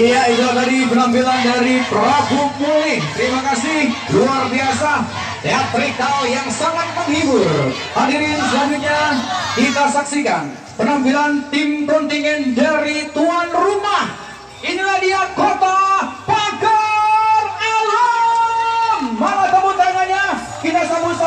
Iya, itu tadi penampilan dari Prabu Muling. Terima kasih, luar biasa, teatrikal yang sangat menghibur. Hadirin selanjutnya kita saksikan penampilan tim kontingen dari tuan rumah. Inilah dia Kota Pagar Alam. Mana tepuk tangannya? Kita sambut.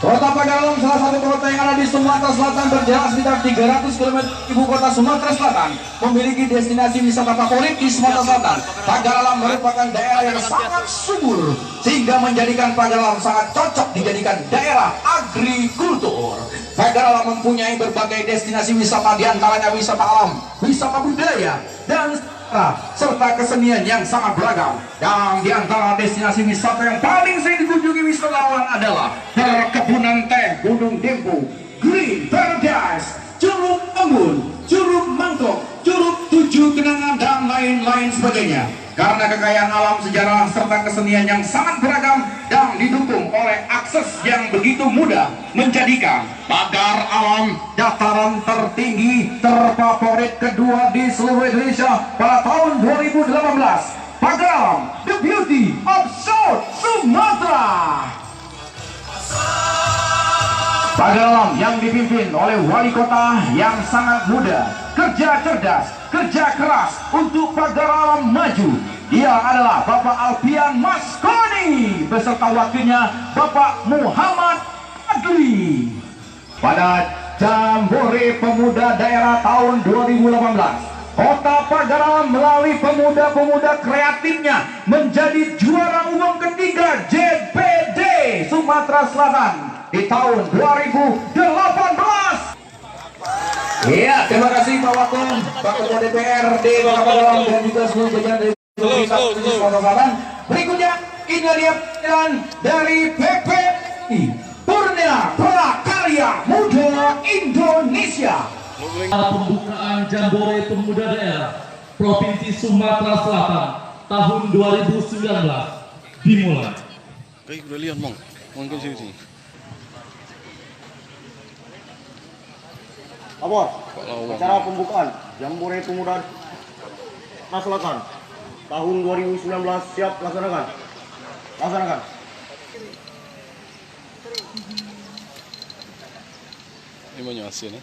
Kota Pagar Alam salah satu kota yang ada di Sumatera Selatan, berjarak sekitar 300 km ibu kota Sumatera Selatan, memiliki destinasi wisata favorit di Sumatera Selatan. Pagar Alam merupakan daerah yang sangat subur sehingga menjadikan Pagar Alam sangat cocok dijadikan daerah agrikultur. Pagar Alam mempunyai berbagai destinasi wisata, diantaranya wisata alam, wisata budaya, dan serta kesenian yang sangat beragam. Yang diantara destinasi wisata yang paling sering dikunjungi wisatawan adalah perkebunan teh Gunung Dempo, Green Paradise, Curug Embun, Curug Mangkok, Curug Tujuh Kenangan, dan lain-lain sebagainya. Karena kekayaan alam, sejarah, serta kesenian yang sangat beragam dan didukung oleh akses yang begitu mudah, menjadikan Pagar Alam dataran tertinggi terfavorit kedua di seluruh Indonesia pada tahun 2018. Pagar Alam, the beauty of South Sumatra. Pagar Alam yang dipimpin oleh wali kota yang sangat muda, kerja cerdas, kerja keras untuk Pagar Alam maju. Dia adalah Bapak Alfian Maskoni beserta wakilnya Bapak Muhammad Adli. Pada Jambore Pemuda Daerah tahun 2018, Kota Pagar Alam melalui pemuda-pemuda kreatifnya menjadi juara umum ketiga JPD Sumatera Selatan di tahun 2018. Iya, terima kasih Pak Wakum, Pak Ketua DPRD Kota Pagar Alam, dan juga seluruh jajaran dari Sumatera Selatan. Berikutnya ini dia dari PPI Purnia Prakarya Muda Indonesia. Pembukaan Jambore Pemuda Daerah Provinsi Sumatera Selatan tahun 2019 dimulai. Kayak udah lihat mong ke sini. Apa? Acara pembukaan Jambore Pemuda Selatan tahun 2019 siap laksanakan. Laksanakan. Ini mau nyasin ya.